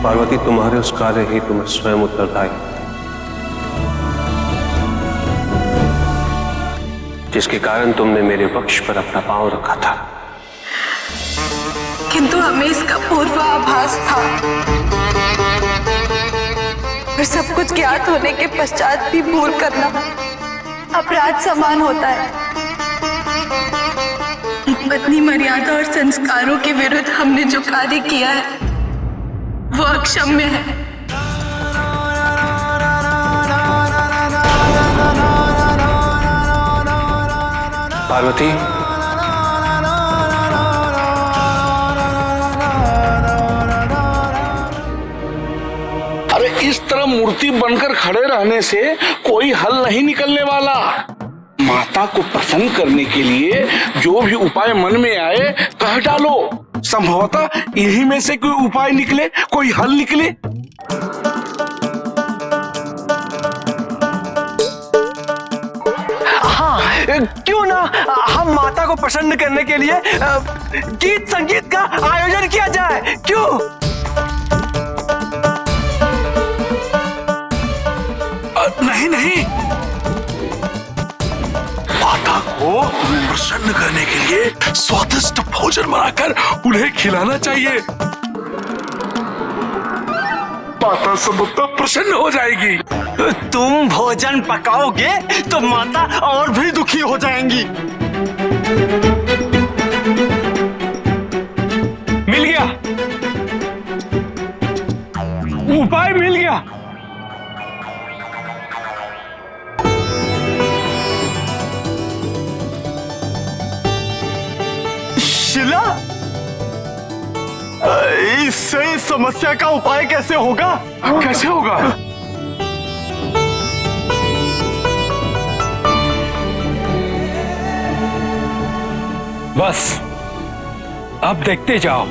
पार्वती, तुम्हारे उस कार्य ही तुम्हें स्वयं उत्तरदायी, जिसके कारण तुमने मेरे वक्ष पर अपना पांव रखा था। किंतु हमें इसका पूर्वाभास था और सब कुछ ज्ञात होने के पश्चात भी भूल करना अपराध समान होता है। पत्नी मर्यादा और संस्कारों के विरुद्ध हमने जो कार्य किया है वो अक्षम्य है। पार्वती, अरे इस तरह मूर्ति बनकर खड़े रहने से कोई हल नहीं निकलने वाला। माता को प्रसन्न करने के लिए जो भी उपाय मन में आए कह डालो। संभवतः इन्हीं में से कोई उपाय निकले, कोई हल निकले। हाँ, क्यों ना हम माता को प्रसन्न करने के लिए गीत संगीत का आयोजन किया जाए, क्यों? नहीं नहीं, माता को प्रसन्न करने के लिए स्वादिष्ट भोजन बनाकर उन्हें खिलाना चाहिए। माता संभवतः प्रसन्न हो जाएगी। तुम भोजन पकाओगे तो माता और भी दुखी हो जाएंगी। मिल गया, उपाय मिल गया। शिला, इससे इस समस्या का उपाय कैसे होगा? कैसे होगा? बस अब देखते जाओ।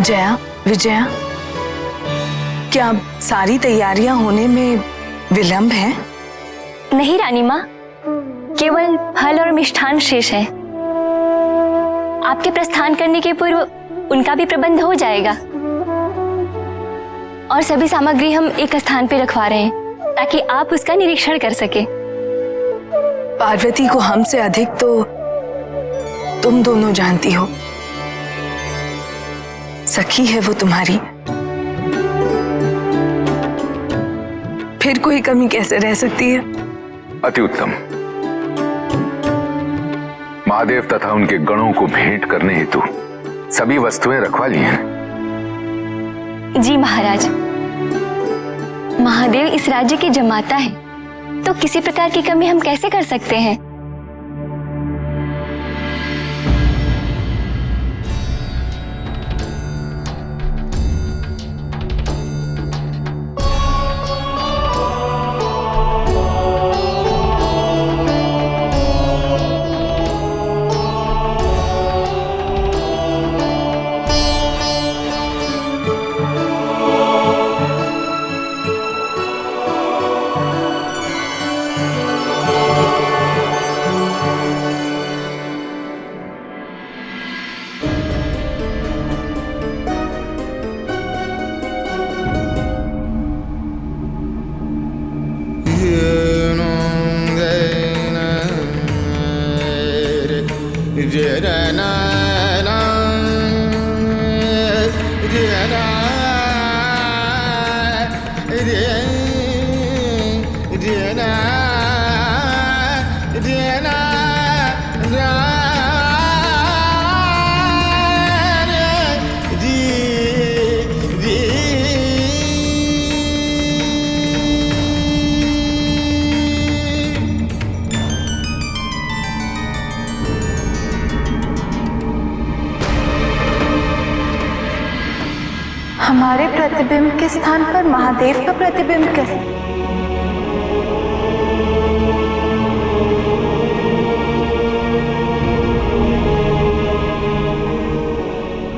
जया, विजया, क्या सारी तैयारियां होने में विलंब है? नहीं रानी माँ, केवल फल और मिष्ठान शेष है। आपके प्रस्थान करने के पूर्व उनका भी प्रबंध हो जाएगा और सभी सामग्री हम एक स्थान पे रखवा रहे हैं ताकि आप उसका निरीक्षण कर सके। पार्वती को हमसे अधिक तो तुम दोनों जानती हो। सखी है वो तुम्हारी, फिर कोई कमी कैसे रह सकती है? अति उत्तम। महादेव तथा उनके गणों को भेंट करने हेतु सभी वस्तुएं रखवा ली हैं। जी महाराज, महादेव इस राज्य के जमाता है, तो किसी प्रकार की कमी हम कैसे कर सकते हैं? हमारे प्रतिबिंब के स्थान पर महादेव का प्रतिबिंब कैसे?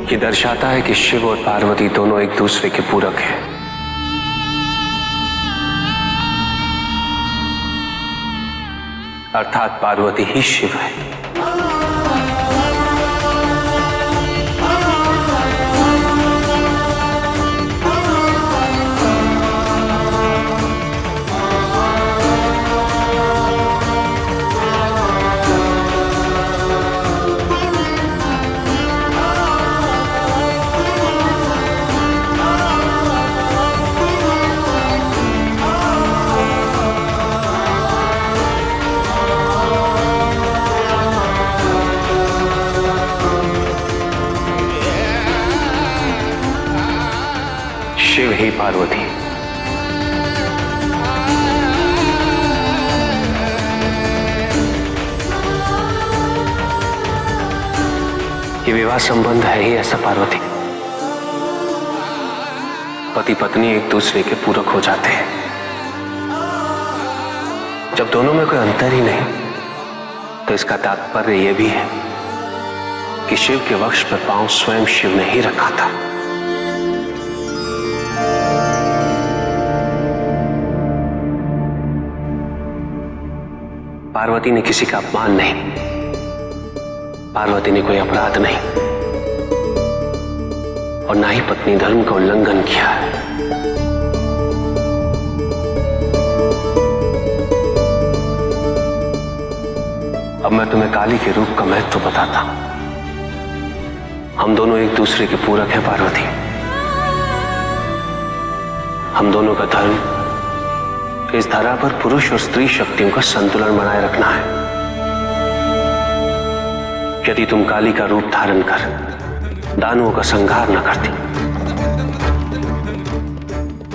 ये दर्शाता है कि शिव और पार्वती दोनों एक दूसरे के पूरक हैं। अर्थात पार्वती ही शिव है। शिव ही पार्वती। ये विवाह संबंध है ही ऐसा पार्वती। पति पत्नी एक दूसरे के पूरक हो जाते हैं। जब दोनों में कोई अंतर ही नहीं, तो इसका तात्पर्य यह भी है कि शिव के वक्ष पर पांव स्वयं शिव ने ही रखा था। पार्वती ने किसी का अपमान नहीं, पार्वती ने कोई अपराध नहीं, और ना ही पत्नी धर्म का उल्लंघन किया है। अब मैं तुम्हें काली के रूप का महत्व बताता हूं। हम दोनों एक दूसरे के पूरक हैं पार्वती। हम दोनों का धर्म इस धरा पर पुरुष और स्त्री शक्तियों का संतुलन बनाए रखना है। यदि तुम काली का रूप धारण कर दानवों का संहार न करती,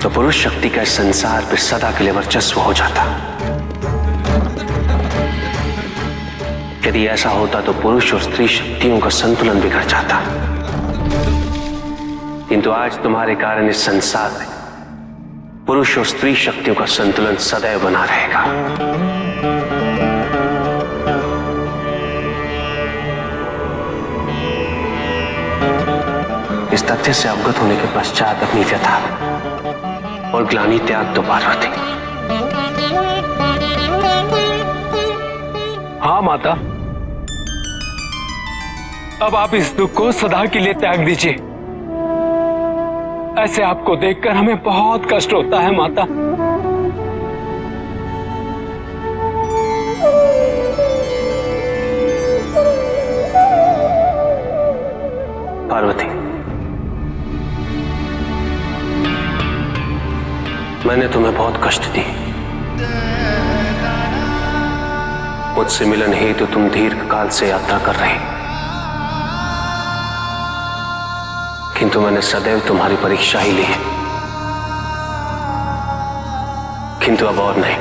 तो पुरुष शक्ति का इस संसार पर सदा के लिए वर्चस्व हो जाता। यदि ऐसा होता तो पुरुष और स्त्री शक्तियों का संतुलन बिगड़ जाता। किंतु आज तुम्हारे कारण इस संसार में पुरुष और स्त्री शक्तियों का संतुलन सदैव बना रहेगा। इस तथ्य से अवगत होने के पश्चात अपनी व्यथा और ग्लानि त्याग दो पार्वती। हाँ माता, अब आप इस दुख को सदा के लिए त्याग दीजिए। ऐसे आपको देखकर हमें बहुत कष्ट होता है माता। पार्वती, मैंने तुम्हें बहुत कष्ट दी। मुझसे मिलन हेतु तुम दीर्घ काल से यात्रा कर रही, किंतु मैंने सदैव तुम्हारी परीक्षा ही ली है। किंतु अब और नहीं।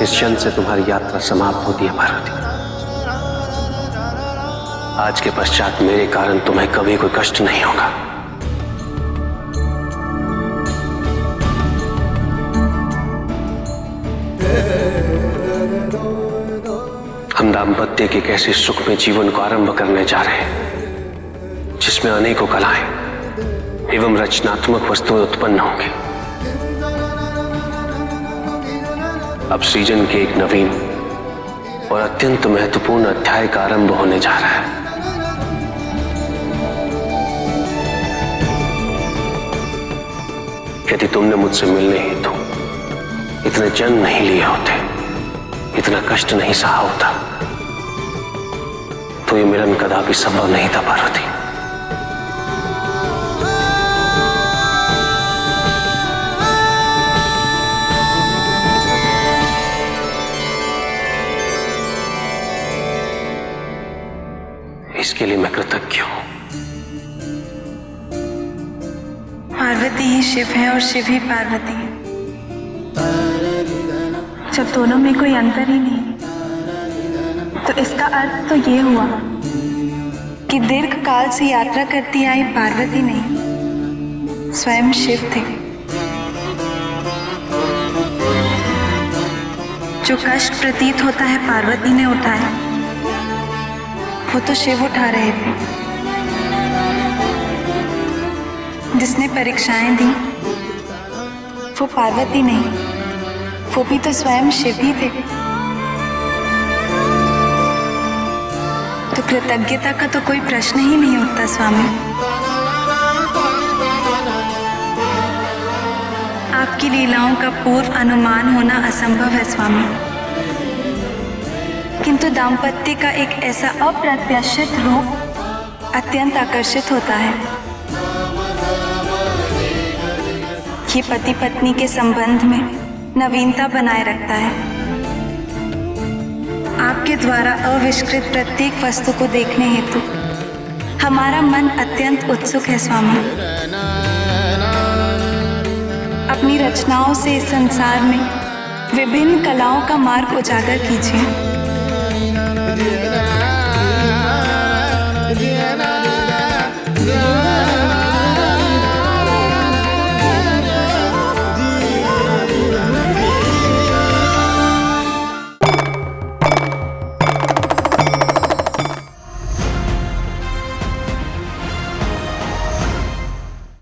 इस क्षण से तुम्हारी यात्रा समाप्त होती है पार्वती। आज के पश्चात मेरे कारण तुम्हें कभी कोई कष्ट नहीं होगा। हम दाम्पत्य के कैसे सुख में जीवन को आरंभ करने जा रहे हैं, जिसमें अनेकों कलाएं एवं रचनात्मक वस्तुएं उत्पन्न होंगी। अब सृजन के एक नवीन और अत्यंत महत्वपूर्ण अध्याय का आरंभ होने जा रहा है। यदि तुमने मुझसे मिलने हेतु इतने जन्म नहीं लिए होते, इतना कष्ट नहीं सहा होता, तो ये मिलन कदापि संभव नहीं था पार्वती। इसके लिए मैं कृतज्ञ हूं। पार्वती ही शिव है और शिव ही पार्वती है। जब दोनों में कोई अंतर ही नहीं, तो इसका अर्थ तो ये हुआ कि दीर्घ काल से यात्रा करती आई पार्वती नहीं, स्वयं शिव थे, जो कष्ट प्रतीत होता है पार्वती ने उठाया, वो तो शिव उठा रहे थे। जिसने परीक्षाएं दी वो पार्वती नहीं, वो भी तो स्वयं शिव ही थे। तो कृतज्ञता का तो कोई प्रश्न ही नहीं उठता स्वामी। आपकी लीलाओं का पूर्व अनुमान होना असंभव है स्वामी, किंतु दाम्पत्य का एक ऐसा अप्रत्याशित रूप अत्यंत आकर्षित होता है। ये पति पत्नी के संबंध में नवीनता बनाए रखता है। आपके द्वारा आविष्कृत प्रत्येक वस्तु को देखने हेतु हमारा मन अत्यंत उत्सुक है स्वामी। अपनी रचनाओं से इस संसार में विभिन्न कलाओं का मार्ग उजागर कीजिए।